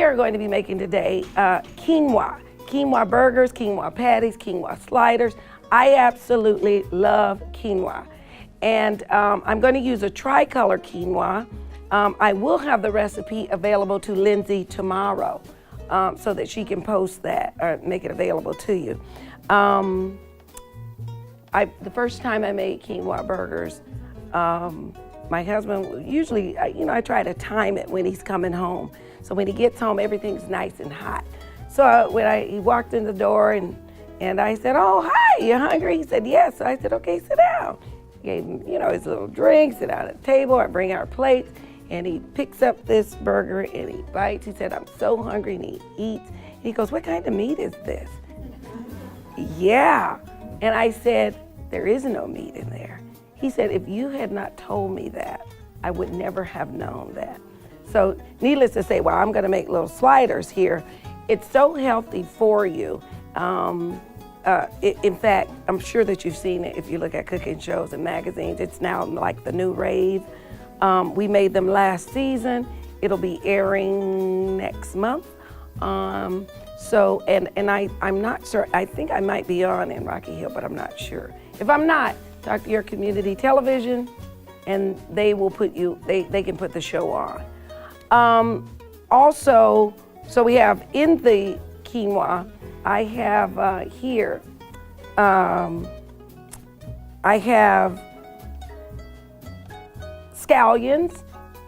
are going to be making today quinoa burgers, quinoa patties, quinoa sliders. I absolutely love quinoa. And I'm going to use a tricolor quinoa. I will have the recipe available to Lindsay tomorrow so that she can post that or make it available to you. The first time I made quinoa burgers, my husband, usually, I try to time it when he's coming home. So when he gets home, everything's nice and hot. So when he walked in the door and I said, "Oh, hi, you hungry?" He said, "Yes." So I said, "Okay, sit down." He gave him, his little drink, sit down at the table, I bring our plates, and he picks up this burger and he bites. He said, "I'm so hungry," and he eats. And he goes, "What kind of meat is this?" Yeah. And I said, "There is no meat in there." He said, "If you had not told me that, I would never have known that." So needless to say, I'm going to make little sliders here. It's so healthy for you. In fact, I'm sure that you've seen it if you look at cooking shows and magazines. It's now like the new rave. We made them last season. It'll be airing next month. I'm not sure. I think I might be on in Rocky Hill, but I'm not sure. If I'm not, talk to your community television, and they will put you. They can put the show on. Also, so we have in the quinoa, I have here, I have scallions.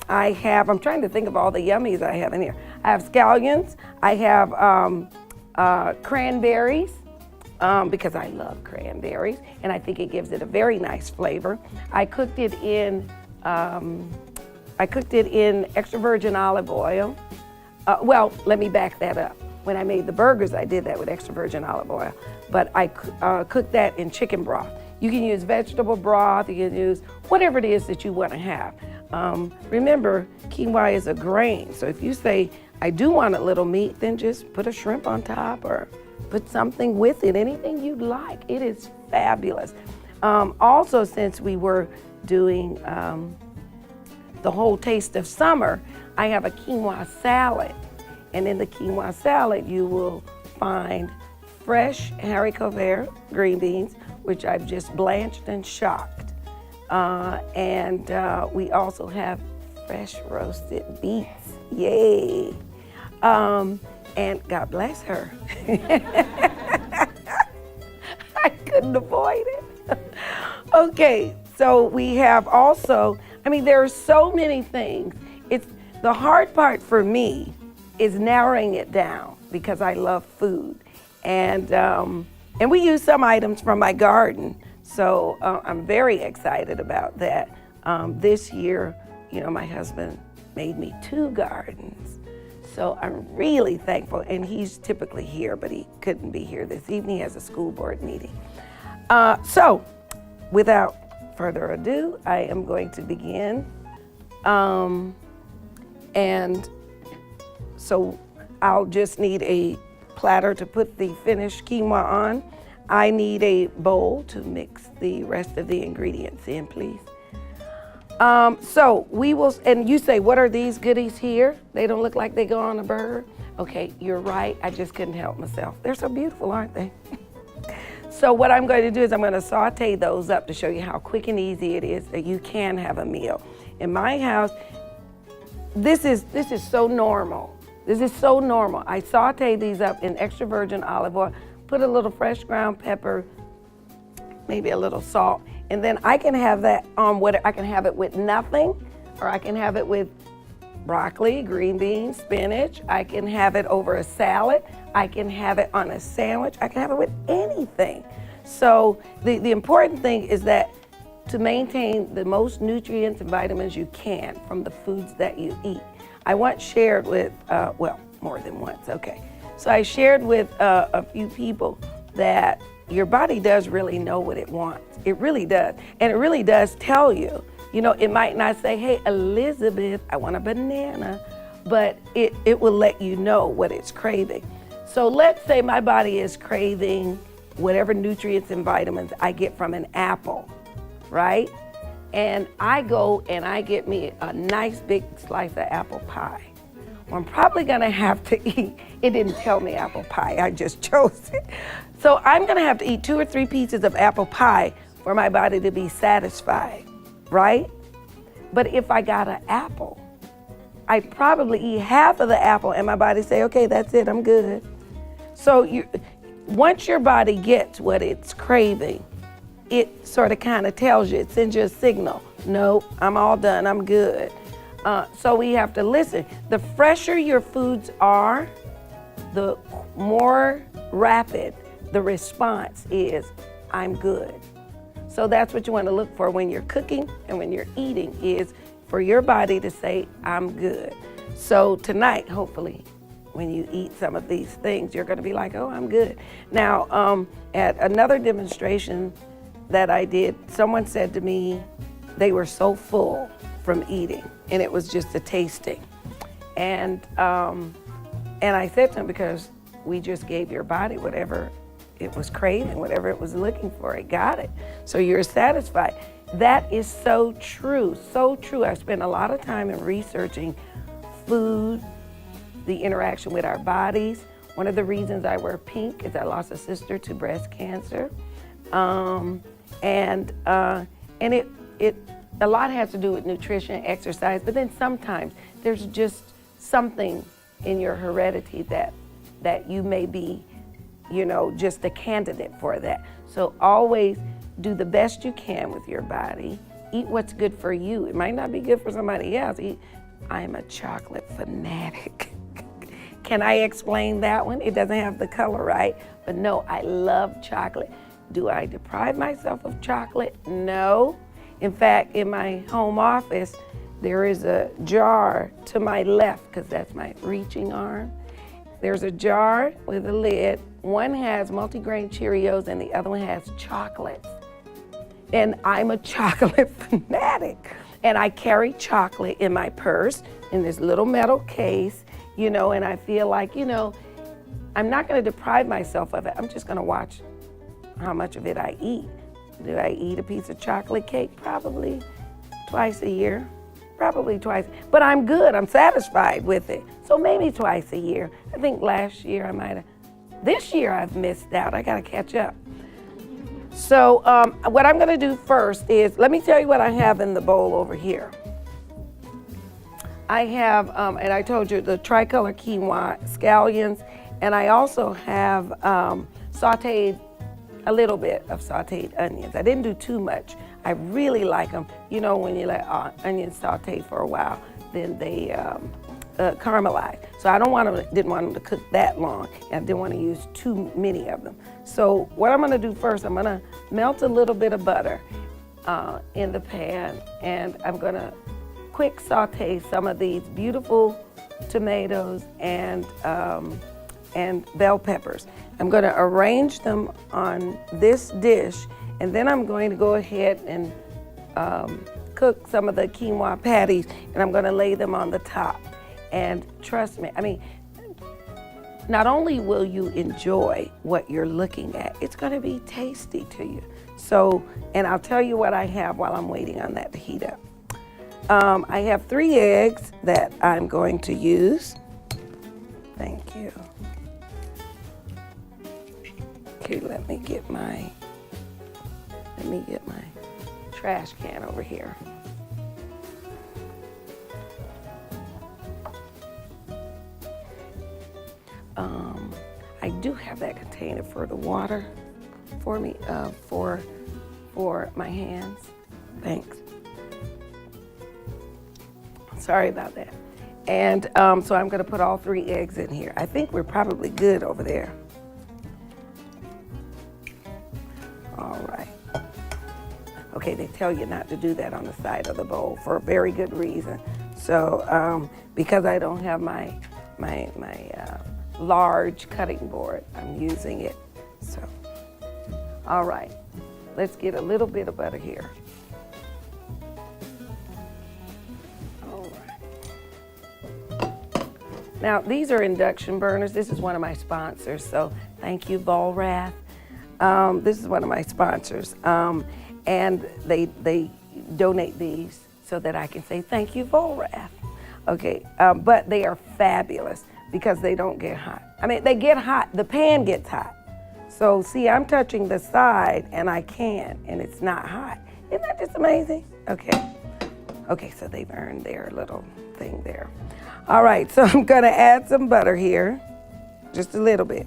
I'm trying to think of all the yummies I have in here. I have scallions. I have cranberries, because I love cranberries, and I think it gives it a very nice flavor. I cooked it in extra virgin olive oil. Well, let me back that up. When I made the burgers, I did that with extra virgin olive oil, but I cooked that in chicken broth. You can use vegetable broth, you can use whatever it is that you want to have. Remember, quinoa is a grain, so if you say, "I do want a little meat," then just put a shrimp on top or put something with it, anything you'd like. It is fabulous. Also, since we were doing the whole taste of summer, I have a quinoa salad. And in the quinoa salad, you will find fresh haricot vert green beans, which I've just blanched and shocked. And we also have fresh roasted beets. Yay. And God bless her. I couldn't avoid it. Okay, so we have also, there are so many things. The hard part for me is narrowing it down because I love food. And we use some items from my garden. So I'm very excited about that. This year, my husband made me 2 gardens. So I'm really thankful. And he's typically here, but he couldn't be here this evening. He has a school board meeting. So without further ado, I am going to begin. And so I'll just need a platter to put the finished quinoa on. I need a bowl to mix the rest of the ingredients in, please. So we will, and you say, what are these goodies here? They don't look like they go on a burger. Okay, you're right. I just couldn't help myself. They're so beautiful, aren't they? So what I'm going to do is I'm going to saute those up to show you how quick and easy it is that you can have a meal. In my house, this is so normal. This is so normal. I saute these up in extra virgin olive oil, put a little fresh ground pepper, maybe a little salt, and then I can have that on I can have it with nothing, or I can have it with broccoli, green beans, spinach. I can have it over a salad. I can have it on a sandwich. I can have it with anything. So the important thing is that to maintain the most nutrients and vitamins you can from the foods that you eat. I once shared with, more than once, okay. So I shared with a few people that your body does really know what it wants. It really does. And it really does tell you. It might not say, "Hey, Elizabeth, I want a banana," but it will let you know what it's craving. So let's say my body is craving whatever nutrients and vitamins I get from an apple, right? And I go and I get me a nice big slice of apple pie. I'm probably gonna have to eat, it didn't tell me apple pie, I just chose it. So I'm gonna have to eat 2 or 3 pieces of apple pie for my body to be satisfied, right? But if I got an apple, I'd probably eat half of the apple and my body say, okay, that's it, I'm good. So once your body gets what it's craving, it sort of kind of tells you, it sends you a signal. No, I'm all done, I'm good. So we have to listen. The fresher your foods are, the more rapid the response is, I'm good. So that's what you want to look for when you're cooking and when you're eating, is for your body to say, I'm good. So tonight, hopefully, when you eat some of these things, you're going to be like, oh, I'm good. Now, at another demonstration that I did, someone said to me they were so full from eating, and it was just a tasting. And I said to them, because we just gave your body whatever it was craving, whatever it was looking for, it got it. So you're satisfied. That is so true, so true. I spent a lot of time in researching food, the interaction with our bodies. One of the reasons I wear pink is I lost a sister to breast cancer. And it a lot has to do with nutrition, exercise, but then sometimes there's just something in your heredity that you may be, just a candidate for that. So always do the best you can with your body. Eat what's good for you. It might not be good for somebody else. I'm a chocolate fanatic. Can I explain that one? It doesn't have the color, right? But no, I love chocolate. Do I deprive myself of chocolate? No. In fact, in my home office, there is a jar to my left, because that's my reaching arm. There's a jar with a lid. One has multigrain Cheerios and the other one has chocolates. And I'm a chocolate fanatic. And I carry chocolate in my purse in this little metal case, and I feel like, I'm not going to deprive myself of it. I'm just going to watch how much of it I eat. Do I eat a piece of chocolate cake? Probably twice a year. Probably twice. But I'm good. I'm satisfied with it. So maybe twice a year. I think last year I might have. This year I've missed out. I got to catch up. So what I'm going to do first is, let me tell you what I have in the bowl over here. I have, and I told you, the tricolor quinoa scallions, and I also have a little bit of sauteed onions. I didn't do too much. I really like them. When you let onions saute for a while, then they caramelize. So I didn't want them to cook that long, and I didn't want to use too many of them. So what I'm going to do first, I'm going to melt a little bit of butter in the pan, and I'm going to quick saute some of these beautiful tomatoes and bell peppers. I'm going to arrange them on this dish, and then I'm going to go ahead and cook some of the quinoa patties, and I'm going to lay them on the top. And trust me, not only will you enjoy what you're looking at, it's going to be tasty to you. So, and I'll tell you what I have while I'm waiting on that to heat up. I have 3 eggs that I'm going to use. Thank you. Okay, let me get my trash can over here. I do have that container for the water for me, for my hands. Thanks. Sorry about that. And so I'm going to put all 3 eggs in here. I think we're probably good over there. All right. Okay, they tell you not to do that on the side of the bowl for a very good reason. So because I don't have my large cutting board, I'm using it. So, all right, let's get a little bit of butter here. All right. Now, these are induction burners. This is one of my sponsors, so thank you, Volrath. This is one of my sponsors, and they donate these so that I can say thank you, Volrath. Okay, but they are fabulous because they don't get hot. I mean, they get hot, the pan gets hot. So see, I'm touching the side and I can, and it's not hot. Isn't that just amazing? Okay. Okay, so they've earned their little thing there. All right, so I'm gonna add some butter here, just a little bit.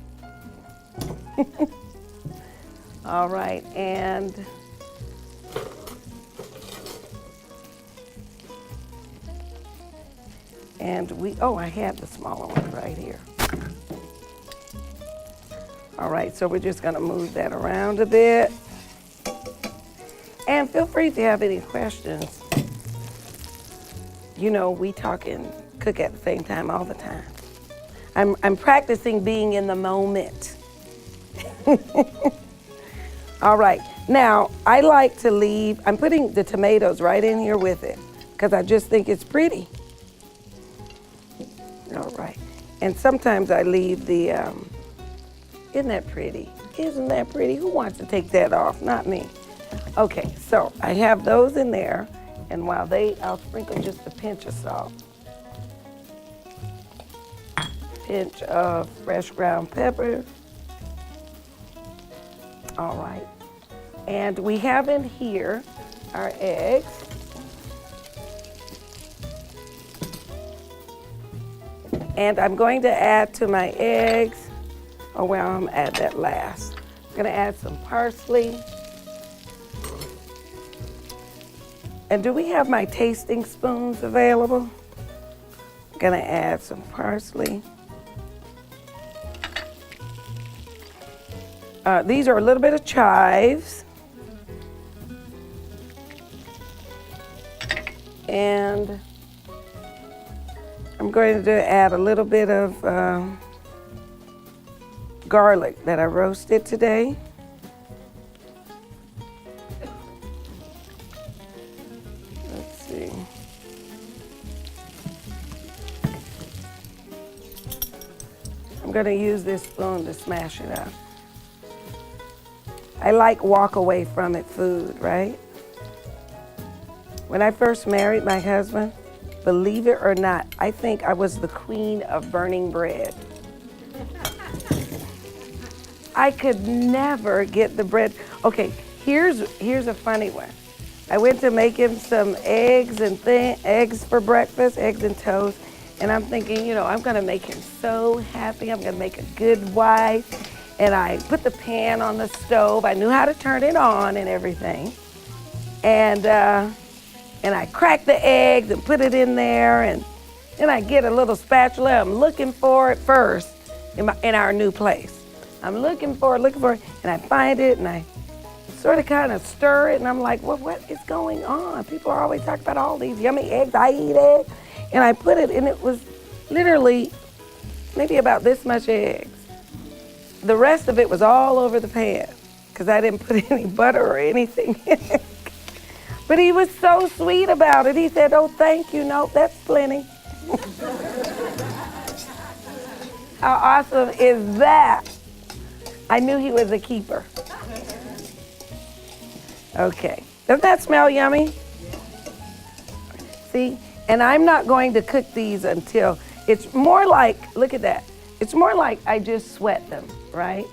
All right, and I had the smaller one right here. All right, so we're just gonna move that around a bit. And feel free if you have any questions. You know, we talk and cook at the same time all the time. I'm practicing being in the moment. All right, now I like to leave, I'm putting the tomatoes right in here with it because I just think it's pretty. All right, and sometimes I leave the, isn't that pretty? Isn't that pretty? Who wants to take that off? Not me. Okay, so I have those in there, and while I'll sprinkle just a pinch of salt. Pinch of fresh ground pepper. All right, and we have in here our eggs. And I'm going to add to my eggs, oh well, I'm gonna add that last. I'm gonna add some parsley. And do we have my tasting spoons available? I'm gonna add some parsley. These are a little bit of chives. And I'm going to add a little bit of garlic that I roasted today. Let's see. I'm going to use this spoon to smash it up. I like walk away from it food, right? When I first married my husband, believe it or not, I think I was the queen of burning bread. I could never get the bread. Okay, here's a funny one. I went to make him some eggs for breakfast, eggs and toast, and I'm thinking, you know, I'm gonna make him so happy. I'm gonna make a good wife. And I put the pan on the stove. I knew how to turn it on and everything. And I cracked the eggs and put it in there, and then I get a little spatula. I'm looking for it first in our new place. I'm looking for it, and I find it, and I sort of kind of stir it, and I'm like, well, what is going on? People are always talking about all these yummy eggs. I eat eggs. And I put it, and it was literally maybe about this much eggs. The rest of it was all over the pan because I didn't put any butter or anything in it. But he was so sweet about it. He said, oh, thank you. No, that's plenty. How awesome is that? I knew he was a keeper. Okay. Doesn't that smell yummy? See? And I'm not going to cook these until it's more like, look at that. It's more like I just sweat them, right?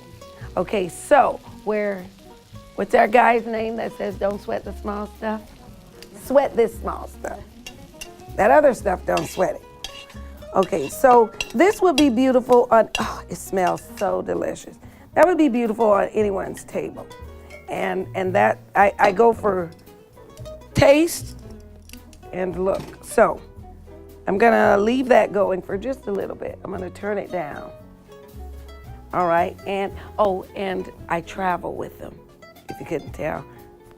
Okay, so what's our guy's name that says don't sweat the small stuff? Sweat this small stuff. That other stuff, don't sweat it. Okay, so this would be beautiful on, oh, it smells so delicious. That would be beautiful on anyone's table. And that, I go for taste and look. So I'm gonna leave that going for just a little bit. I'm gonna turn it down. All right, and I travel with them, if you couldn't tell.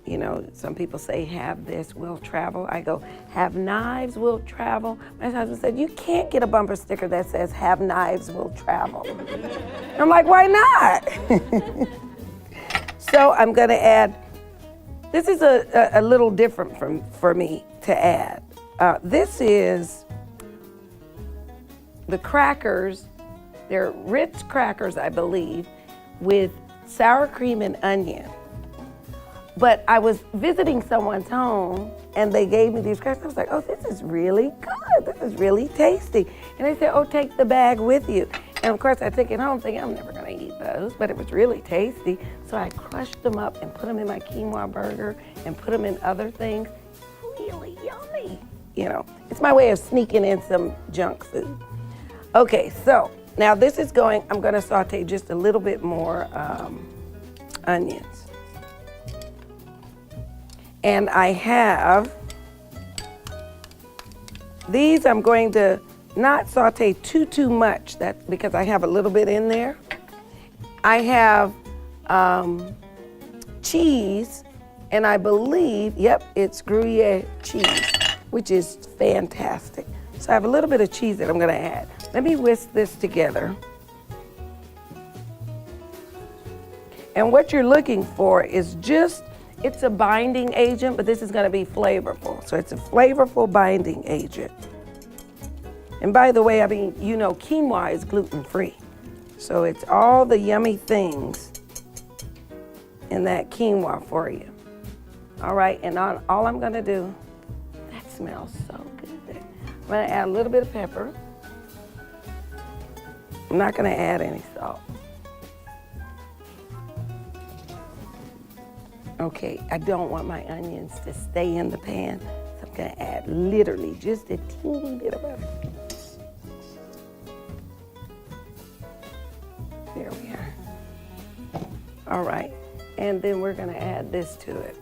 You know, some people say, have this, we'll travel. I go, have knives, we'll travel. My husband said, you can't get a bumper sticker that says, have knives, we'll travel. I'm like, why not? So I'm gonna add, this is a little different for me to add. This is the crackers. They're Ritz crackers, I believe, with sour cream and onion. But I was visiting someone's home and they gave me these crackers. I was like, oh, this is really good. This is really tasty. And they said, oh, take the bag with you. And of course I took it home thinking I'm never gonna eat those, but it was really tasty. So I crushed them up and put them in my quinoa burger and put them in other things. Really yummy. You know, it's my way of sneaking in some junk food. Okay, so now this is going, I'm gonna saute just a little bit more onions. And I have, these I'm going to not saute too much, that's because I have a little bit in there. I have cheese, and I believe, yep, it's Gruyere cheese, which is fantastic. So I have a little bit of cheese that I'm gonna add. Let me whisk this together. And what you're looking for is just, it's a binding agent, but this is gonna be flavorful. So it's a flavorful binding agent. And by the way, I mean, you know, quinoa is gluten-free. So it's all the yummy things in that quinoa for you. All right, and all I'm gonna do, that smells so good. I'm gonna add a little bit of pepper. I'm not gonna add any salt. Okay, I don't want my onions to stay in the pan, so I'm gonna add literally just a teeny bit of butter. There we are. All right, and then we're gonna add this to it.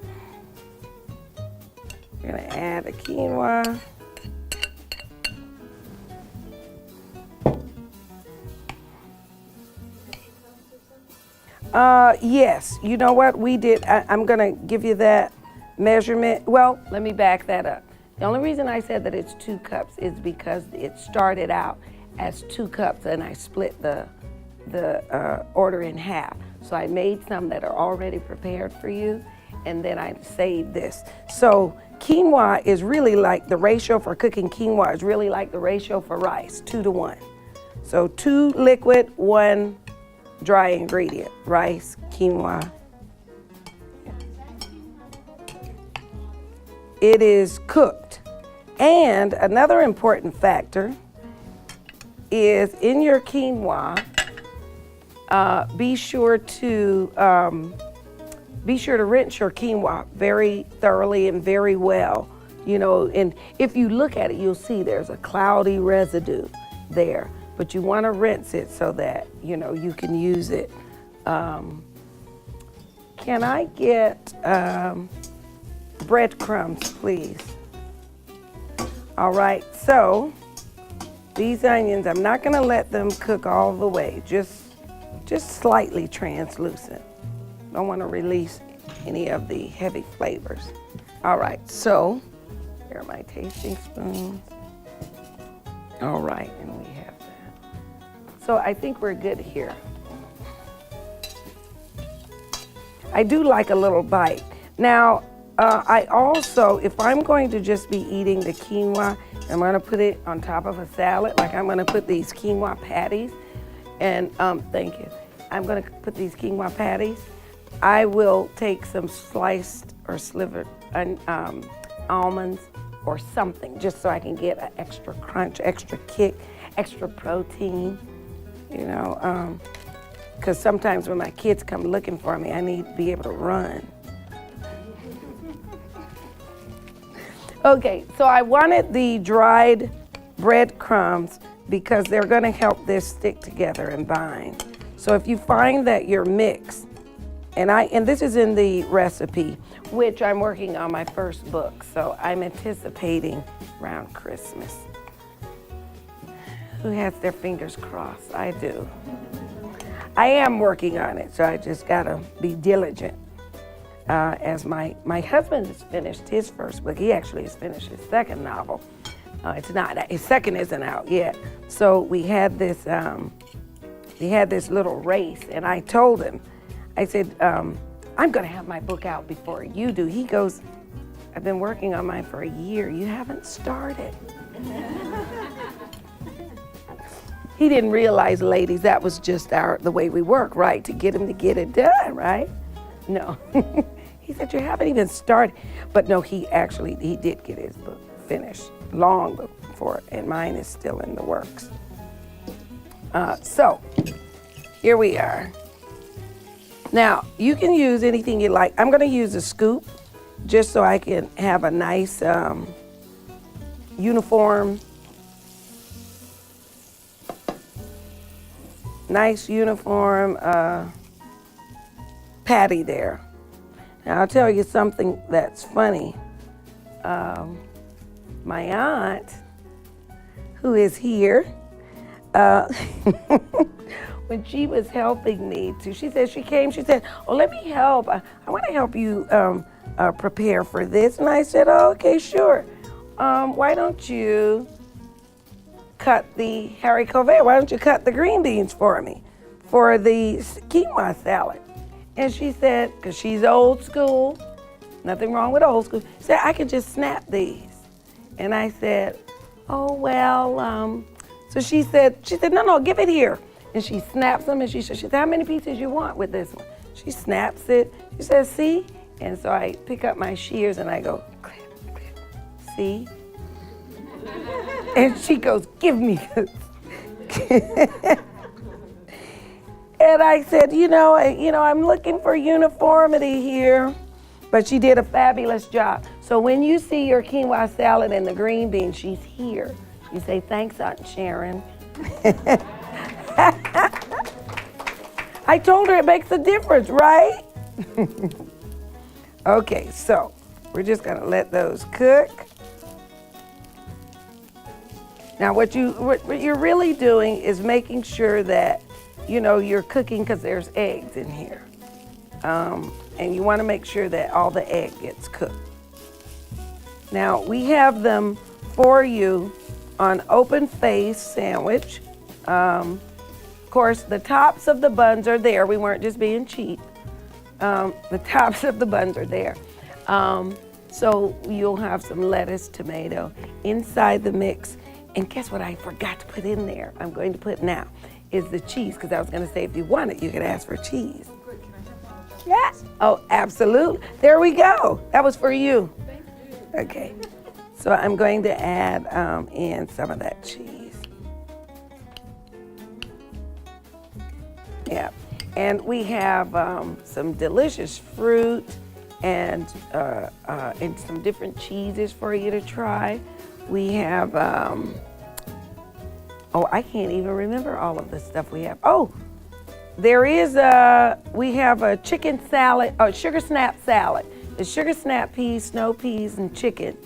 We're gonna add the quinoa. Yes, you know what we did, I'm gonna give you that measurement. Well, let me back that up. The only reason I said that it's 2 cups is because it started out as 2 cups and I split the order in half. So I made some that are already prepared for you, and then I saved this. So quinoa is really like, the ratio for cooking quinoa is really like the ratio for rice, 2 to 1. So 2 liquid, 1 dry ingredient, rice, quinoa. It is cooked. And another important factor is in your quinoa, be sure to rinse your quinoa very thoroughly and very well. You know, and if you look at it, you'll see there's a cloudy residue there. But you want to rinse it so that, you know, you can use it. Can I get breadcrumbs, please? All right, so these onions, I'm not gonna let them cook all the way, just slightly translucent. Don't want to release any of the heavy flavors. All right, so here are my tasting spoons. All right, and we have that. So I think we're good here. I do like a little bite. Now, I also, if I'm going to just be eating the quinoa, I'm gonna put it on top of a salad, like I'm gonna put these quinoa patties, and thank you. I'm gonna put these quinoa patties. I will take some sliced or slivered almonds or something, just so I can get an extra crunch, extra kick, extra protein, you know, because sometimes when my kids come looking for me, I need to be able to run. Okay, so I wanted the dried breadcrumbs because they're gonna help this stick together and bind. So if you find that your mix, and this is in the recipe, which I'm working on my first book, so I'm anticipating around Christmas. Who has their fingers crossed? I do. I am working on it, so I just gotta be diligent. As my husband has finished his first book, he actually has finished his second novel. It's not, his second isn't out yet. So we had this little race, and I told him, I said, I'm gonna have my book out before you do. He goes, I've been working on mine for a year. You haven't started. He didn't realize, ladies, that was just the way we work, right? To get him to get it done, right? No. He said, you haven't even started. But no, he did get his book finished long before, and mine is still in the works. So here we are. Now, you can use anything you like. I'm going to use a scoop just so I can have a nice uniform patty there. Now, I'll tell you something that's funny. My aunt, who is here, when she was helping me she said, oh, let me help. I want to help you prepare for this. And I said, oh, okay, sure. Why don't you cut the haricot vert? Why don't you cut the green beans for me for the quinoa salad? And she said, because she's old school, nothing wrong with old school, she said, I can just snap these. And I said, oh, well, so she said, no, give it here. And she snaps them, and she said, how many pieces you want with this one? She snaps it. She says, see? And so I pick up my shears, and I go, clip, clip, see? And she goes, give me this. And I said, I'm looking for uniformity here. But she did a fabulous job. So when you see your quinoa salad and the green beans, she's here. You say, thanks, Aunt Sharon. I told her it makes a difference, right? Okay, so we're just gonna let those cook. Now what you're really doing is making sure that, you're cooking, because there's eggs in here. And you wanna make sure that all the egg gets cooked. Now we have them for you on open face sandwich. Of course, the tops of the buns are there. We weren't just being cheap. The tops of the buns are there. So you'll have some lettuce, tomato inside the mix. And guess what I forgot to put in there? I'm going to put now is the cheese, because I was going to say if you want it, you could ask for cheese. Yes. Oh, absolutely. There we go. That was for you. Thank you. Okay. So I'm going to add in some of that cheese. Yeah. And we have some delicious fruit and some different cheeses for you to try. We have, I can't even remember all of the stuff we have. Oh, we have a chicken salad, sugar snap salad. The sugar snap peas, snow peas, and chicken.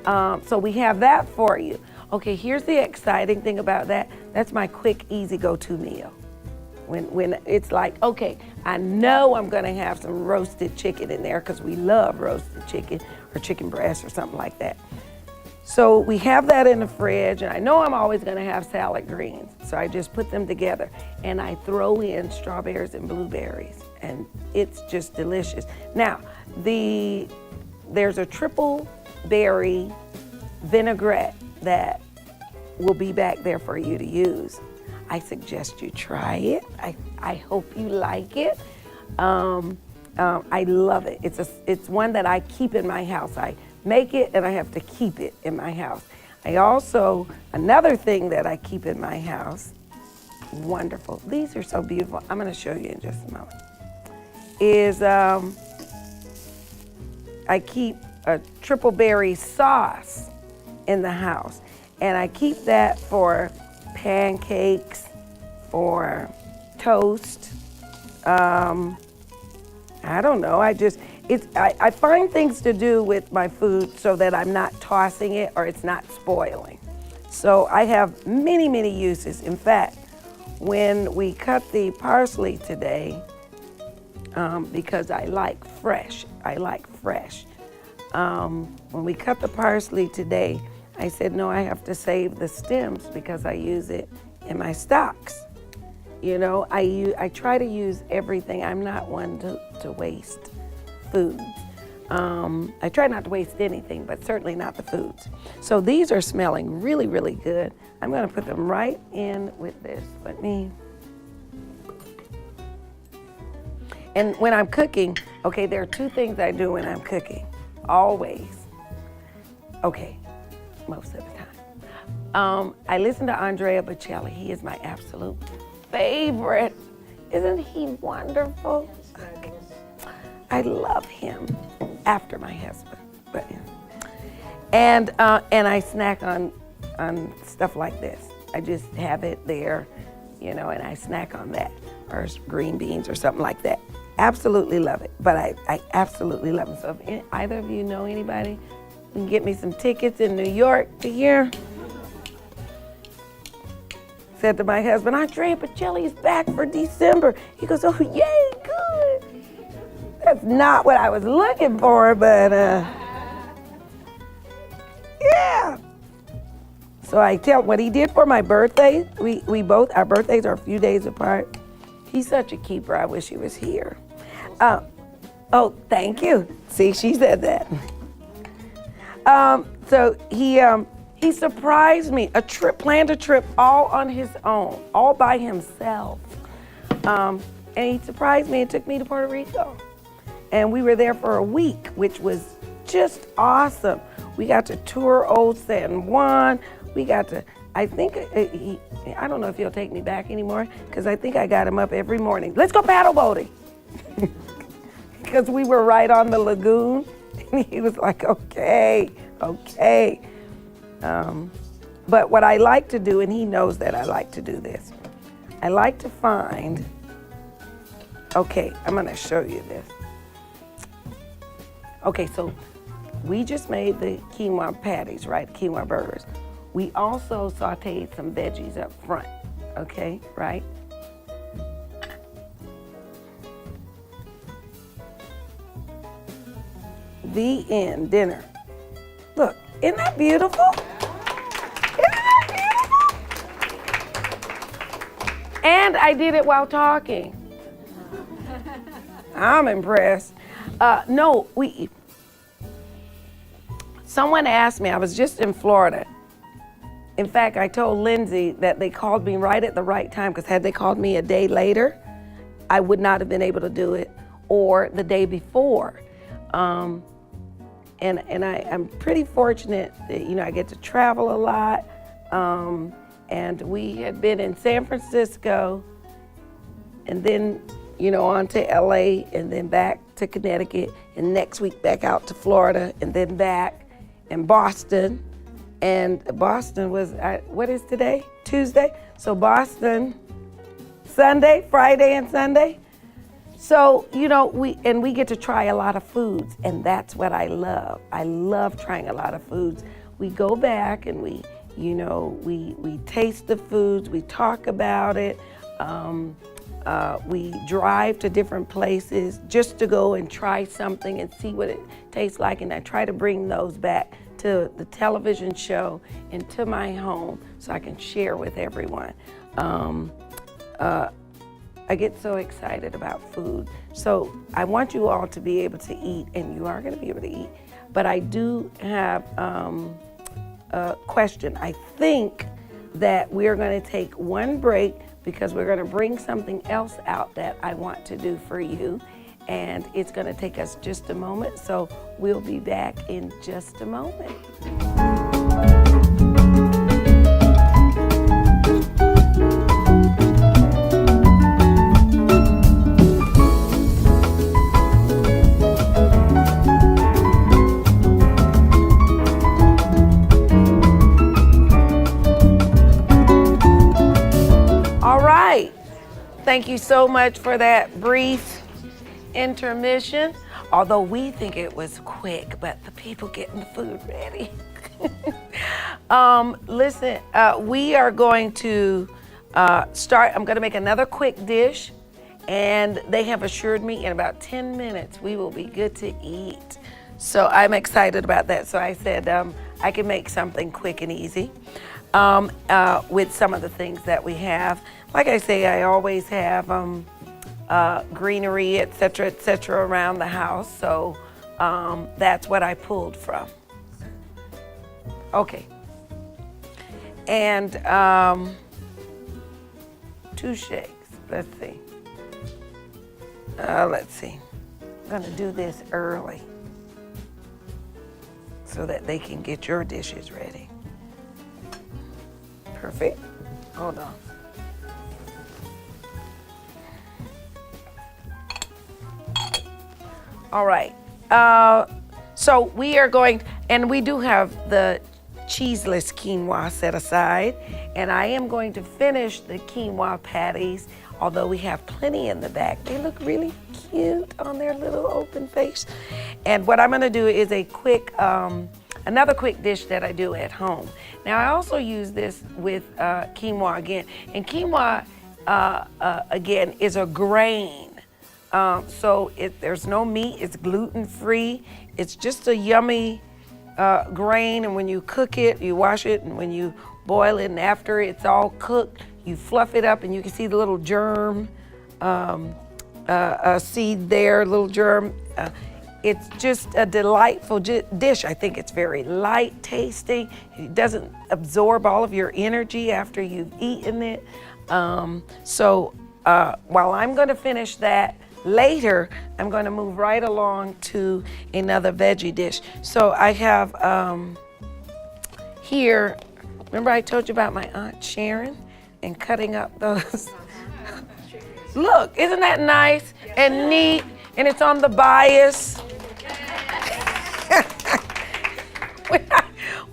So we have that for you. Okay, here's the exciting thing about that. That's my quick, easy go-to meal. When it's like, okay, I know I'm gonna have some roasted chicken in there because we love roasted chicken or chicken breast or something like that. So we have that in the fridge, and I know I'm always gonna have salad greens. So I just put them together and I throw in strawberries and blueberries, and it's just delicious. Now, there's a triple berry vinaigrette that will be back there for you to use. I suggest you try it. I hope you like it. I love it. It's one that I keep in my house. I make it and I have to keep it in my house. Another thing that I keep in my house, wonderful. These are so beautiful. I'm gonna show you in just a moment. Is I keep a triple berry sauce in the house, and I keep that for pancakes, for toast. I don't know. I find things to do with my food so that I'm not tossing it or it's not spoiling. So I have many, many uses. In fact, when we cut the parsley today, because I like fresh. When we cut the parsley today, I said, no, I have to save the stems because I use it in my stocks. I try to use everything. I'm not one to waste foods. I try not to waste anything, but certainly not the foods. So these are smelling really, really good. I'm gonna put them right in with this. And when I'm cooking, okay, there are two things I do when I'm cooking, always. Okay, most of the time. I listen to Andrea Bocelli. He is my absolute favorite. Isn't he wonderful? Okay. I love him after my husband. But, yeah. And I snack on stuff like this. I just have it there, and I snack on that, or green beans or something like that. Absolutely love it, but I absolutely love it. So if either of you know anybody who can get me some tickets in New York to hear, said to my husband, Andrea Bocelli is back for December. He goes, oh, yay, good. That's not what I was looking for, but yeah. So I tell what he did for my birthday. We both, our birthdays are a few days apart. He's such a keeper. I wish he was here. Oh, thank you. See, she said that. So he surprised me. Planned a trip all on his own, all by himself. And he surprised me and took me to Puerto Rico. And we were there for a week, which was just awesome. We got to tour Old San Juan. We got to, I think, I don't know if he'll take me back anymore, because I think I got him up every morning. Let's go paddle boating. Because we were right on the lagoon. And he was like, okay. But what I like to do, and he knows that I like to do this, I like to find, okay, I'm going to show you this. Okay, so we just made the quinoa patties, right? Quinoa burgers. We also sauteed some veggies up front, okay, right? The end, dinner. Look, isn't that beautiful? Isn't that beautiful? And I did it while talking. I'm impressed. No, someone asked me, I was just in Florida. In fact, I told Lindsay that they called me right at the right time, because had they called me a day later, I would not have been able to do it, or the day before. And I'm pretty fortunate that, I get to travel a lot. And we had been in San Francisco, and then, on to LA, and then back to Connecticut, and next week back out to Florida, and then back, and Boston. And Boston was, what is today? Tuesday? So Boston, Sunday, Friday and Sunday. So, we get to try a lot of foods, and that's what I love. I love trying a lot of foods. We go back and we taste the foods, we talk about it. We drive to different places just to go and try something and see what it tastes like, and I try to bring those back to the television show and to my home so I can share with everyone. I get so excited about food. So I want you all to be able to eat, and you are going to be able to eat. But I do have a question. I think that we're going to take one break, because we're going to bring something else out that I want to do for you. And it's going to take us just a moment. So we'll be back in just a moment. Thank you so much for that brief intermission. Although we think it was quick, but the people getting the food ready. Listen, we are going to start. I'm going to make another quick dish, and they have assured me in about 10 minutes we will be good to eat. So I'm excited about that. So I said I can make something quick and easy with some of the things that we have. Like I say, I always have greenery, et cetera, around the house. So that's what I pulled from. Okay. And 2 shakes. Let's see. Let's see. I'm gonna do this early so that they can get your dishes ready. Perfect. Hold on. All right. So we are going, and we do have the cheeseless quinoa set aside, and I am going to finish the quinoa patties, although we have plenty in the back. They look really cute on their little open face. And what I'm gonna do is a quick, another quick dish that I do at home. Now I also use this with quinoa again, and quinoa again is a grain. So there's no meat, it's gluten-free. It's just a yummy grain, and when you cook it, you wash it, and when you boil it, and after it's all cooked, you fluff it up, and you can see the little germ seed there, little germ. It's just a delightful dish. I think it's very light tasting. It doesn't absorb all of your energy after you've eaten it. So while I'm gonna finish that, later, I'm going to move right along to another veggie dish. So I have here, remember I told you about my Aunt Sharon and cutting up those? Look, isn't that nice and neat? And it's on the bias.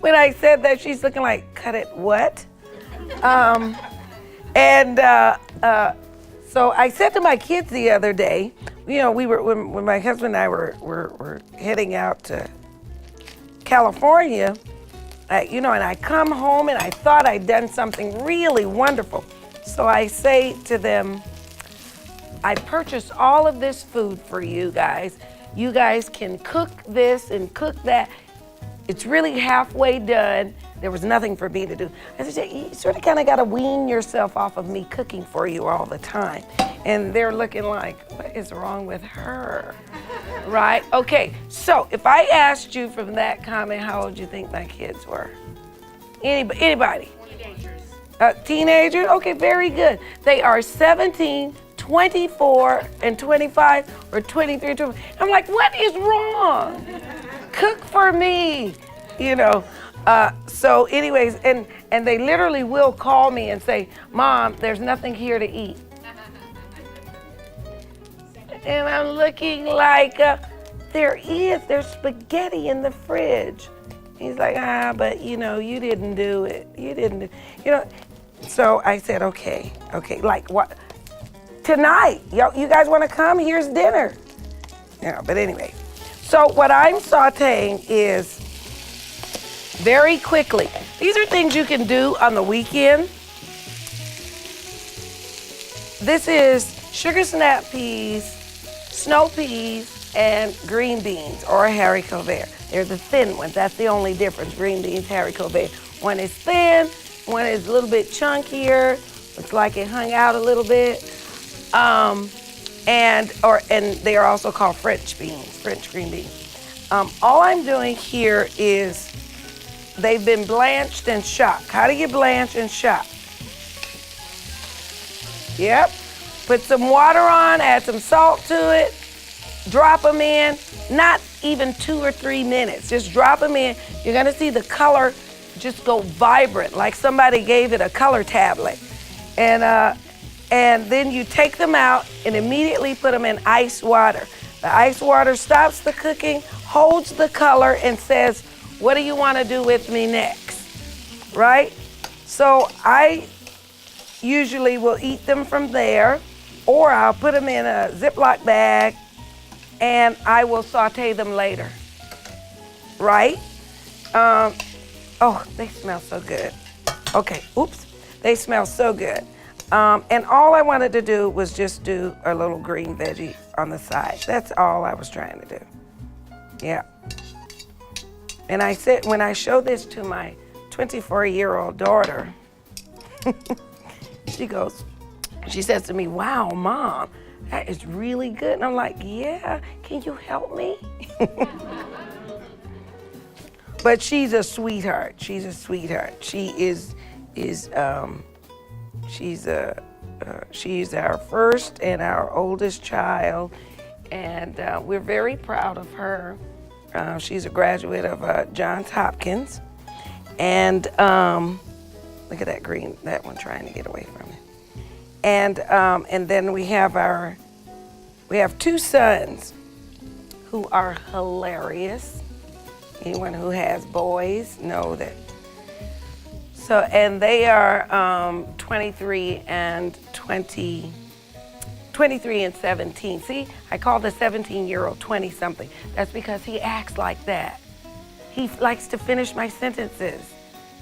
When I said that, she's looking like, cut it what? So I said to my kids the other day, you know, when my husband and I were heading out to California, and I come home and I thought I'd done something really wonderful. So I say to them, I purchased all of this food for you guys. You guys can cook this and cook that. It's really halfway done. There was nothing for me to do. I said, you sort of kind of got to wean yourself off of me cooking for you all the time. And they're looking like, what is wrong with her? Right? Okay, so if I asked you from that comment, how old do you think my kids were? Anybody? Teenagers. Teenagers? Okay, very good. They are 17, 24, and 25, or 23, 25. I'm like, what is wrong? Cook for me, So anyways, and they literally will call me and say, Mom, there's nothing here to eat. And I'm looking like, there's spaghetti in the fridge. He's like, but you didn't do it. You didn't, So I said, okay, like what? Tonight, you guys wanna come? Here's dinner. But anyway. So what I'm sauteing is very quickly. These are things you can do on the weekend. This is sugar snap peas, snow peas, and green beans, or haricot vert. They're the thin ones. That's the only difference, green beans, haricot vert. One is thin, one is a little bit chunkier. Looks like it hung out a little bit. And they are also called French beans, French green beans. All I'm doing here is they've been blanched and chopped. How do you blanch and chop? Yep. Put some water on, add some salt to it, drop them in, not even 2 or 3 minutes. Just drop them in. You're gonna see the color just go vibrant, like somebody gave it a color tablet. And then you take them out and immediately put them in ice water. The ice water stops the cooking, holds the color, and says, what do you want to do with me next? Right? So I usually will eat them from there, or I'll put them in a Ziploc bag and I will saute them later. Right? Oh, they smell so good. Okay, oops, they smell so good. And all I wanted to do was just do a little green veggie on the side. That's all I was trying to do. Yeah. And I said, when I showed this to my 24-year-old daughter, she says to me, wow, Mom, that is really good. And I'm like, yeah, can you help me? But she's a sweetheart. She's a sweetheart. She's a She's our first and our oldest child, and we're very proud of her. She's a graduate of Johns Hopkins, and look at that green, that one trying to get away from it. And then we have two sons who are hilarious. Anyone who has boys know that. So, and they are 23 and 17. See, I call the 17-year-old 20-something. That's because he acts like that. He likes to finish my sentences.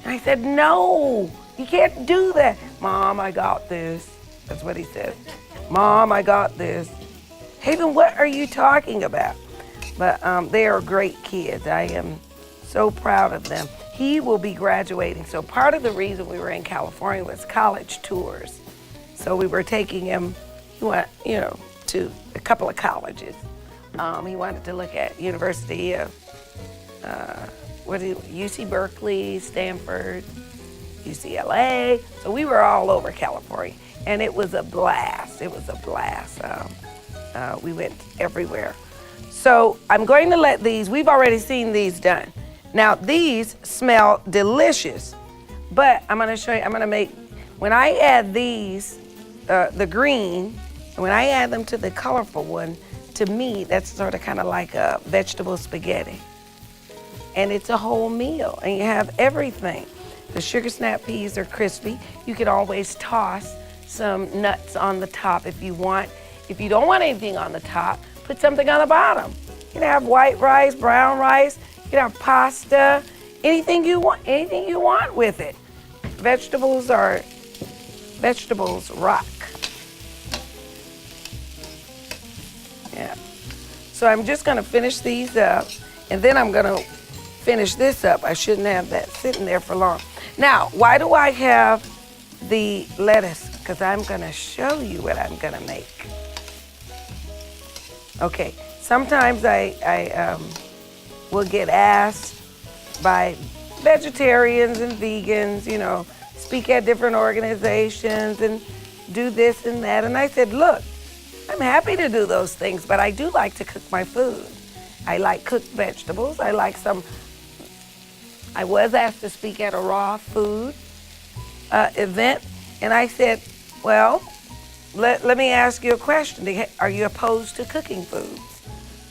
And I said, no, you can't do that. Mom, I got this. That's what he says. Mom, I got this. Haven, what are you talking about? But they are great kids. I am so proud of them. He will be graduating. So part of the reason we were in California was college tours. So we were taking him, he went, to a couple of colleges. He wanted to look at University of, UC Berkeley, Stanford, UCLA. So we were all over California, and it was a blast. It was a blast. We went everywhere. So I'm going to let these, we've already seen these done. Now these smell delicious, but I'm gonna show you, I'm gonna make, when I add these, the green, when I add them to the colorful one, to me, that's sort of kind of like a vegetable spaghetti. And it's a whole meal, and you have everything. The sugar snap peas are crispy. You can always toss some nuts on the top if you want. If you don't want anything on the top, put something on the bottom. You can have white rice, brown rice, you can have pasta, anything you want with it. Vegetables rock. Yeah. So I'm just gonna finish these up, and then I'm gonna finish this up. I shouldn't have that sitting there for long. Now, why do I have the lettuce? Because I'm gonna show you what I'm gonna make. Okay, sometimes I will get asked by vegetarians and vegans, speak at different organizations and do this and that. And I said, look, I'm happy to do those things, but I do like to cook my food. I like cooked vegetables. I was asked to speak at a raw food event, and I said, well, let me ask you a question. Are you opposed to cooking foods?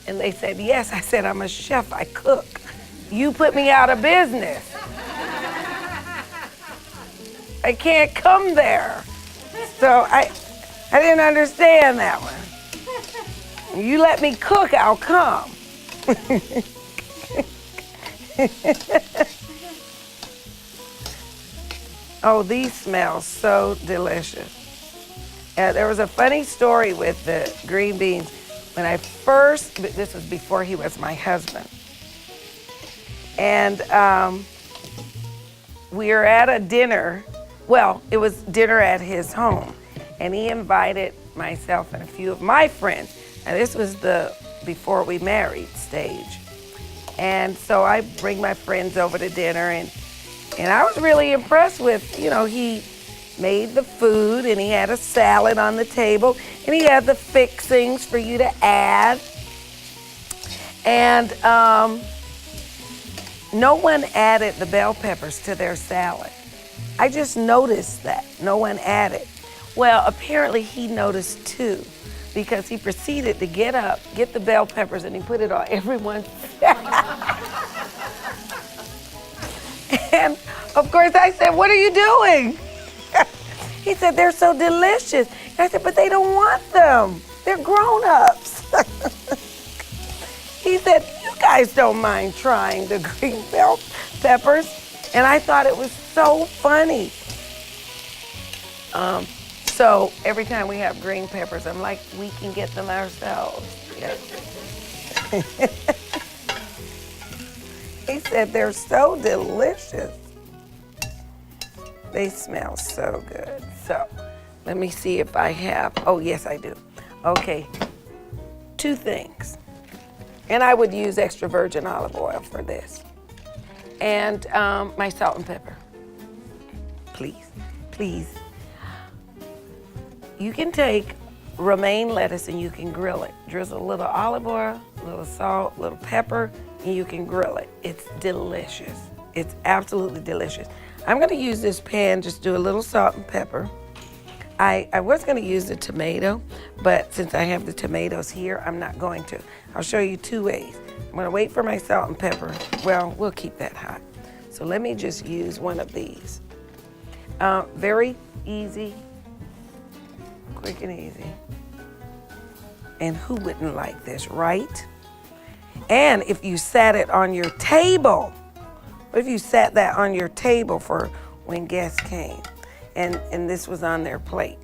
And they said, yes. I said, I'm a chef, I cook. You put me out of business. I can't come there. So I didn't understand that one. You let me cook, I'll come. Oh, these smell so delicious. There was a funny story with the green beans. When I first, this was before he was my husband. And we were at a dinner. Well, it was dinner at his home. And he invited myself and a few of my friends. And this was before we married stage. And so I bring my friends over to dinner, and I was really impressed with, he made the food, and he had a salad on the table, and he had the fixings for you to add. And no one added the bell peppers to their salad. I just noticed that no one added. Well, apparently he noticed too, because he proceeded to get up, get the bell peppers, and he put it on everyone's salad. And of course I said, what are you doing? He said, they're so delicious. And I said, but they don't want them. They're grown-ups. He said, you guys don't mind trying the green bell peppers. And I thought it was so funny. So every time we have green peppers, I'm like, we can get them ourselves. Yeah. He said, they're so delicious. They smell so good. So let me see if I have, oh yes I do. Okay, 2 things. And I would use extra virgin olive oil for this. And my salt and pepper. Please, please. you can take romaine lettuce and you can grill it. Drizzle a little olive oil, a little salt, a little pepper, and you can grill it. It's delicious. It's absolutely delicious. I'm gonna use this pan, just do a little salt and pepper. I was gonna use the tomato, but since I have the tomatoes here, I'm not going to. I'll show you two ways. I'm gonna wait for my salt and pepper. Well, we'll keep that hot. So let me just use one of these. Very easy, quick and easy. And who wouldn't like this, right? And if you sat it on your table, what if you sat that on your table for when guests came and this was on their plate?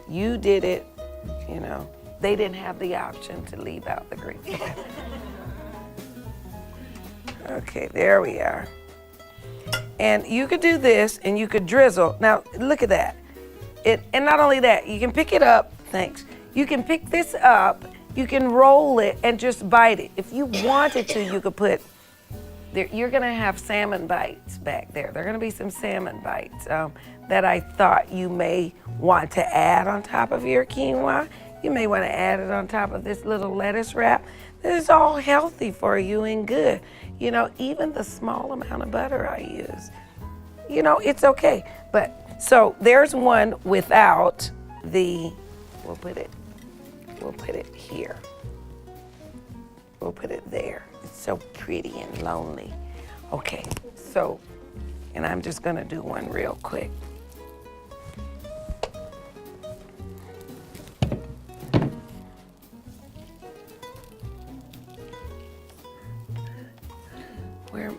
You did it, you know, they didn't have the option to leave out the green. Okay, there we are. And you could do this and you could drizzle. Now, look at that. And not only that, you can pick it up, thanks. You can pick this up, you can roll it and just bite it. If you wanted to, you could put, you're gonna have salmon bites back there. There are gonna be some salmon bites that I thought you may want to add on top of your quinoa. You may wanna add it on top of this little lettuce wrap. This is all healthy for you and good. You know, even the small amount of butter I use, you know, it's okay. But, so there's one without the, we'll put it here. We'll put it there. It's so pretty and lonely. Okay, so, and I'm just gonna do one real quick.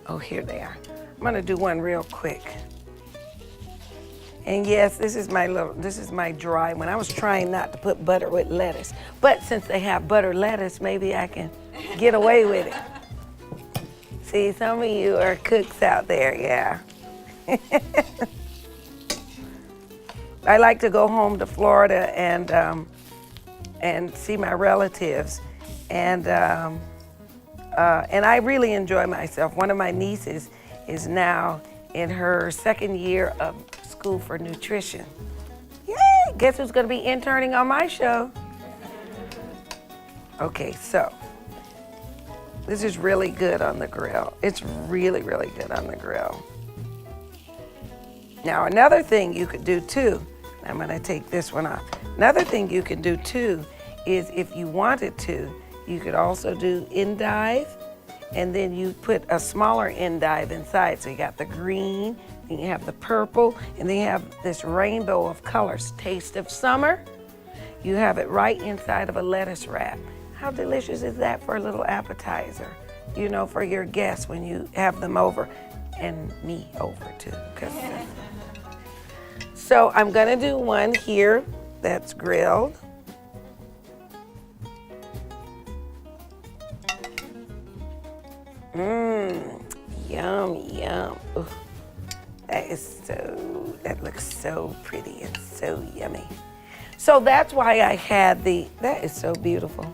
Oh, here they are. I'm gonna do one real quick. And yes, this is my dry one. I was trying not to put butter with lettuce, but since they have butter lettuce, maybe I can get away with it. See, some of you are cooks out there, yeah. I like to go home to Florida and see my relatives, and I really enjoy myself. One of my nieces is now in her second year of school for nutrition. Yay! Guess who's gonna be interning on my show? Okay, so this is really good on the grill. It's really, really good on the grill. Now, another thing you could do too, I'm gonna take this one off. Another thing you can do too is if you wanted to, you could also do endive, and then you put a smaller endive inside. So you got the green, then you have the purple, and then you have this rainbow of colors. Taste of summer. You have it right inside of a lettuce wrap. How delicious is that for a little appetizer? You know, for your guests when you have them over, and me over too. So I'm gonna do one here that's grilled. Yum, yum. Ooh, that looks so pretty and so yummy. So that's why I had that is so beautiful.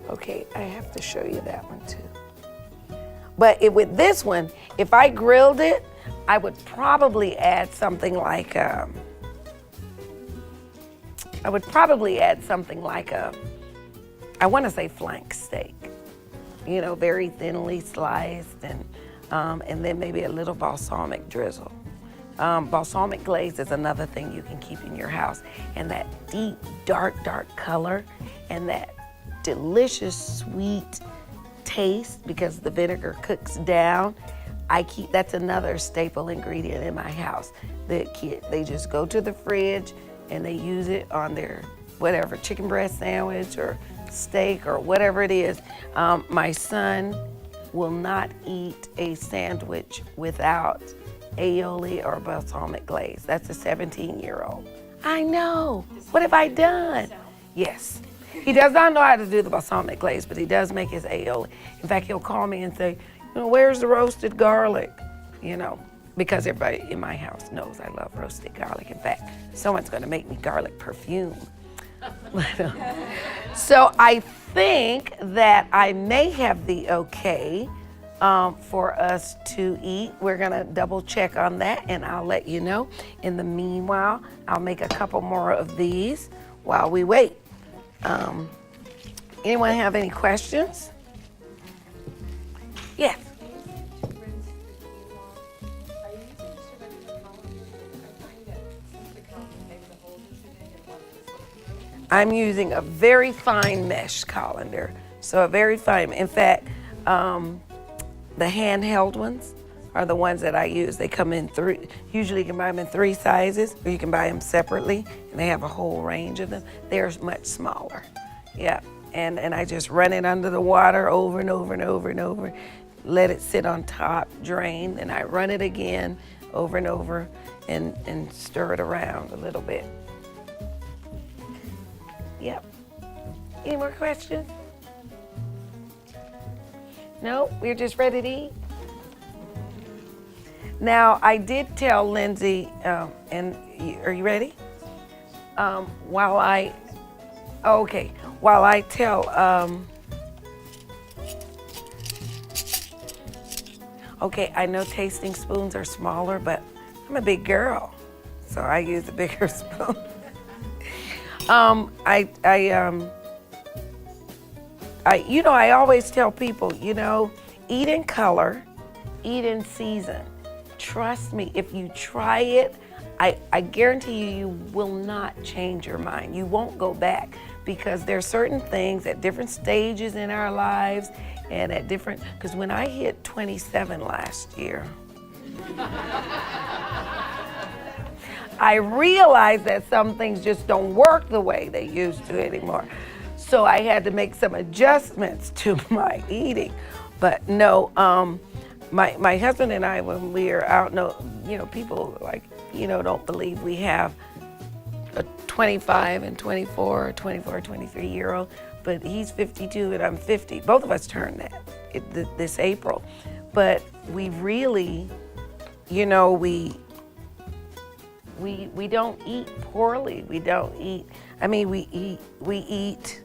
Okay, I have to show you that one too. But with this one, if I grilled it, I would probably add something like I want to say flank steak. You know, very thinly sliced, and then maybe a little balsamic drizzle. Balsamic glaze is another thing you can keep in your house. And that deep, dark color and that delicious sweet taste, because the vinegar cooks down, that's another staple ingredient in my house. They just go to the fridge and they use it on their whatever, chicken breast sandwich or steak or whatever it is. My son will not eat a sandwich without aioli or balsamic glaze. That's a 17-year-old. I know. What have I done? Yes. He does not know how to do the balsamic glaze, but he does make his aioli. In fact, he'll call me and say, you know, where's the roasted garlic? You know, because everybody in my house knows I love roasted garlic. In fact, someone's going to make me garlic perfume. So I think that I may have the okay for us to eat. We're gonna double check on that and I'll let you know. In the meanwhile, I'll make a couple more of these while we wait. Anyone have any questions? Yes. I'm using a very fine mesh colander. So a very fine, in fact, the handheld ones are the ones that I use. They come in three, usually you can buy them in 3 sizes, or you can buy them separately, and they have a whole range of them. They're much smaller, yeah. And I just run it under the water over and over and over and over, let it sit on top, drain, and I run it again over and over and stir it around a little bit. Yep. Any more questions? No, we're just ready to eat. Now, I did tell Lindsay, are you ready? While I tell, okay, I know tasting spoons are smaller, but I'm a big girl, so I use a bigger spoon. I always tell people, eat in color, eat in season. Trust me, if you try it, I guarantee you will not change your mind. You won't go back, because there are certain things at different stages in our lives and at different, because when I hit 27 last year, I realized that some things just don't work the way they used to anymore. So I had to make some adjustments to my eating. But no, my husband and I, when we are out, people don't believe we have a 25 and 24, or 24, 23-year-old, but he's 52 and I'm 50. Both of us turned that this April. But we really, we don't eat poorly. We eat,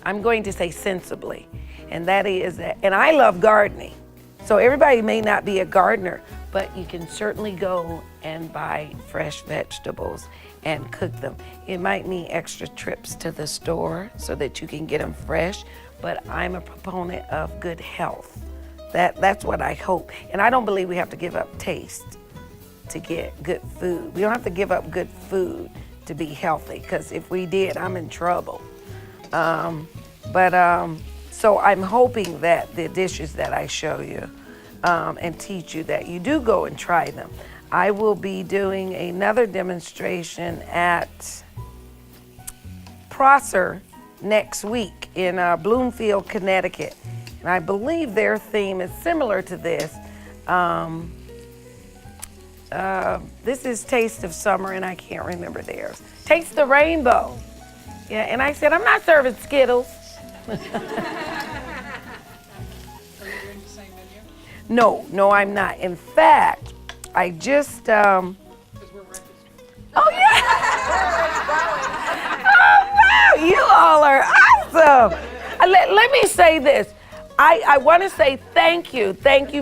I'm going to say sensibly, and that is that, and I love gardening. So everybody may not be a gardener, but you can certainly go and buy fresh vegetables and cook them. It might mean extra trips to the store so that you can get them fresh, but I'm a proponent of good health. That's what I hope. And I don't believe we have to give up taste to get good food. We don't have to give up good food to be healthy, because if we did, I'm in trouble. So I'm hoping that the dishes that I show you and teach you, that you do go and try them. I will be doing another demonstration at Prosser next week in Bloomfield, Connecticut. And I believe their theme is similar to this. This is Taste of Summer, and I can't remember theirs. Taste the Rainbow. Yeah, and I said, I'm not serving Skittles. Are you doing the same menu? No, I'm not. In fact, I just, Because we're registered. oh yeah! Oh wow, you all are awesome. Let me say this. I want to say thank you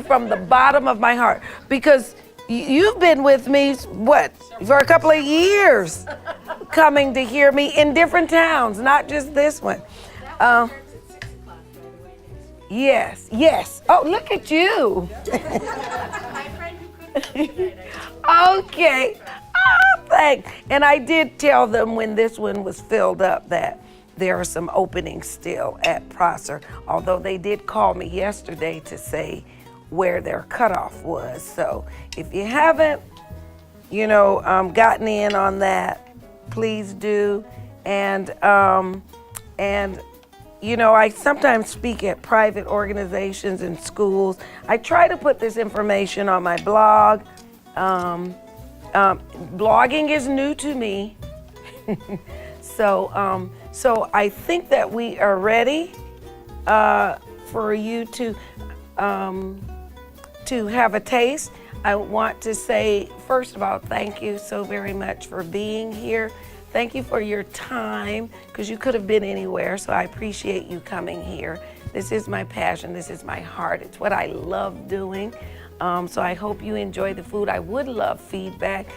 from the bottom of my heart, because you've been with me, for a couple of years, coming to hear me in different towns, not just this one. Starts at 6 o'clock, by the way, next week. Yes. Oh, look at you. My friend who cooked tonight. Okay. Oh, thanks. And I did tell them when this one was filled up that there are some openings still at Prosser, although they did call me yesterday to say where their cutoff was. So if you haven't, gotten in on that, please do. And I sometimes speak at private organizations and schools. I try to put this information on my blog. Blogging is new to me. So I think that we are ready for you to have a taste. I want to say, first of all, thank you so very much for being here. Thank you for your time, because you could have been anywhere, so I appreciate you coming here. This is my passion, this is my heart, it's what I love doing. So I hope you enjoy the food. I would love feedback.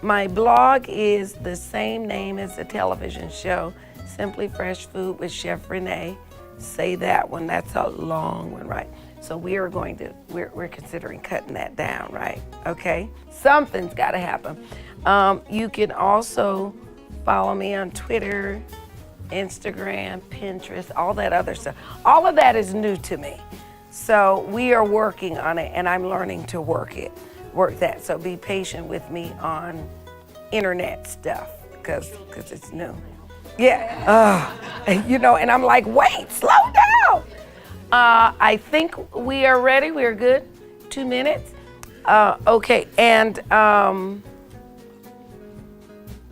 My blog is the same name as the television show, Simply Fresh Food with Chef Renea. Say that one, that's a long one, right? So we're considering cutting that down, right? Okay, something's gotta happen. You can also follow me on Twitter, Instagram, Pinterest, all that other stuff. All of that is new to me. So we are working on it, and I'm learning to work that. So be patient with me on internet stuff, because it's new. Yeah, and I'm like, wait, slow down. I think we are ready. We are good. 2 minutes. Okay, and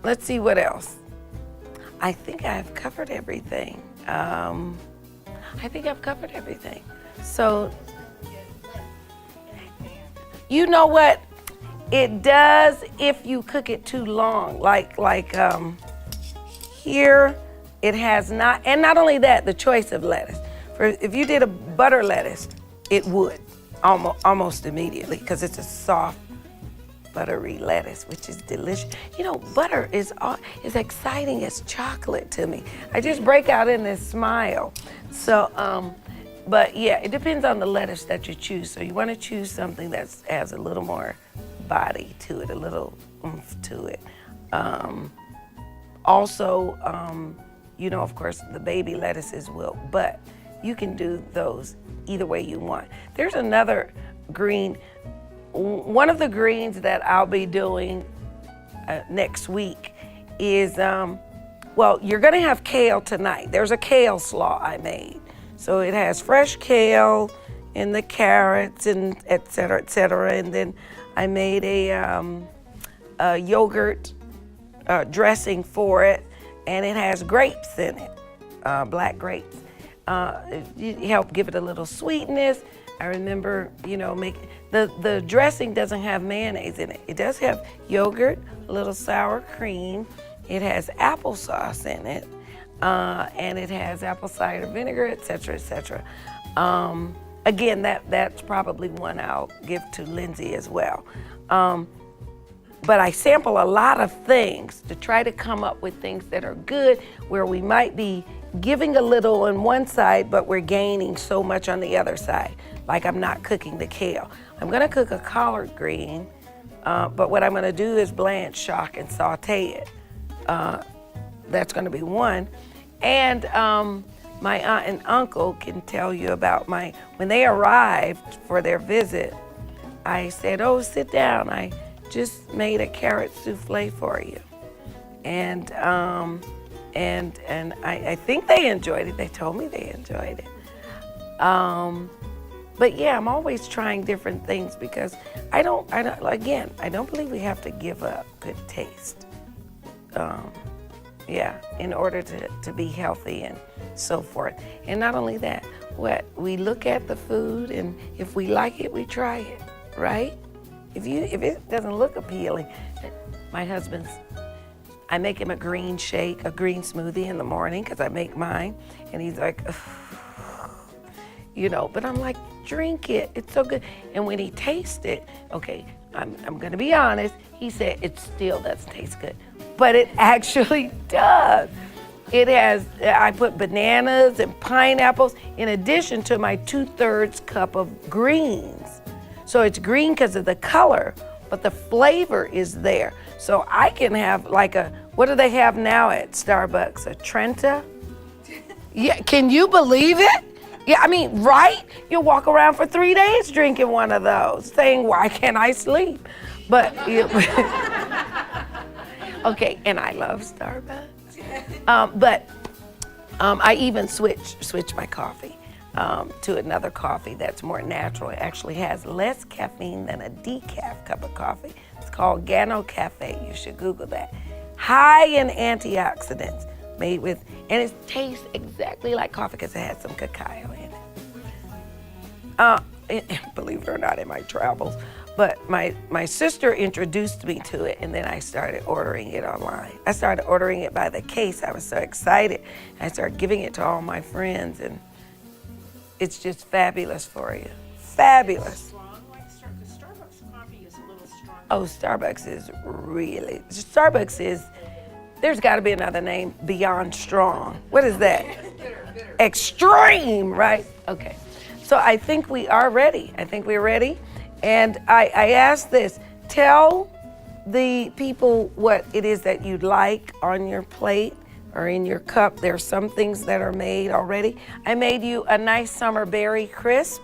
let's see what else. I think I've covered everything. So, you know what? It does if you cook it too long. Like here, it has not, and not only that, the choice of lettuce. If you did a butter lettuce, it would almost immediately, because it's a soft, buttery lettuce, which is delicious. Butter is exciting as chocolate to me. I just break out in this smile. So, but yeah, it depends on the lettuce that you choose. So you want to choose something that has a little more body to it, a little oomph to it. Also, of course, the baby lettuces will, but you can do those either way you want. There's another green. One of the greens that I'll be doing next week is, you're gonna have kale tonight. There's a kale slaw I made. So it has fresh kale and the carrots and et cetera. And then I made a yogurt dressing for it, and it has grapes in it, black grapes. It help give it a little sweetness. I remember, making the dressing doesn't have mayonnaise in it. It does have yogurt, a little sour cream. It has applesauce in it, and it has apple cider vinegar, et cetera. Again, that's probably one I'll give to Lindsay as well. But I sample a lot of things to try to come up with things that are good, where we might be giving a little on one side, but we're gaining so much on the other side. Like I'm not cooking the kale. I'm gonna cook a collard green, but what I'm gonna do is blanch, shock, and saute it. That's gonna be one. And my aunt and uncle can tell you about when they arrived for their visit, I said, oh, sit down. I just made a carrot souffle for you. And I think they enjoyed it. They told me they enjoyed it. But yeah, I'm always trying different things, because I don't believe we have to give up good taste. In order to be healthy and so forth. And not only that, we look at the food, and if we like it, we try it, right? If it doesn't look appealing, my husband's, I make him a green shake, a green smoothie in the morning, because I make mine, and he's like, but I'm like, drink it, it's so good. And when he tastes it, okay, I'm gonna be honest, he said it still doesn't taste good, but it actually does. I put bananas and pineapples in addition to my 2/3 cup of greens. So it's green because of the color, but the flavor is there. So I can have what do they have now at Starbucks? A Trenta? Yeah, can you believe it? Yeah, I mean, right? You'll walk around for 3 days drinking one of those, saying, why can't I sleep? But, okay, and I love Starbucks. I even switch my coffee to another coffee that's more natural. It actually has less caffeine than a decaf cup of coffee. It's called Gano Cafe. You should Google that. High in antioxidants, made with, and it tastes exactly like coffee because it has some cacao in it. Believe it or not, in my travels. But my sister introduced me to it, and then I started ordering it online. I started ordering it by the case. I was so excited. I started giving it to all my friends, and it's just fabulous for you. Fabulous. Strong, like Starbucks coffee is a little strong. Oh, Starbucks is, there's got to be another name beyond strong. What is that? Extreme, right? Okay. So I think we are ready. I think we're ready. And I ask this, tell the people what it is that you'd like on your plate or in your cup. There's some things that are made already. I made you a nice summer berry crisp.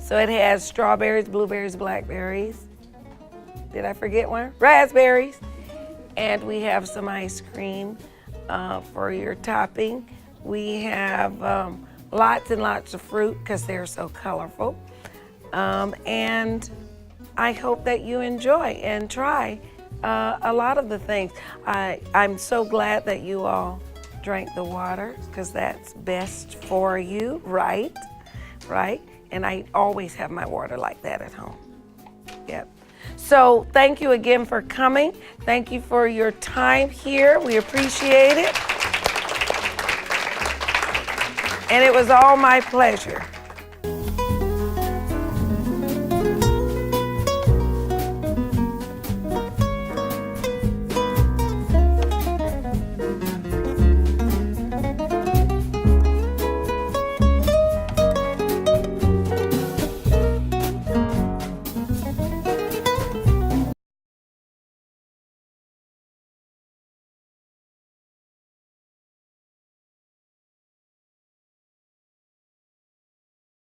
So it has strawberries, blueberries, blackberries. Did I forget one? Raspberries. And we have some ice cream for your topping. We have lots and lots of fruit because they're so colorful. And I hope that you enjoy and try a lot of the things. I'm so glad that you all drank the water because that's best for you, right? Right? And I always have my water like that at home. Yep. So thank you again for coming. Thank you for your time here. We appreciate it. And it was all my pleasure.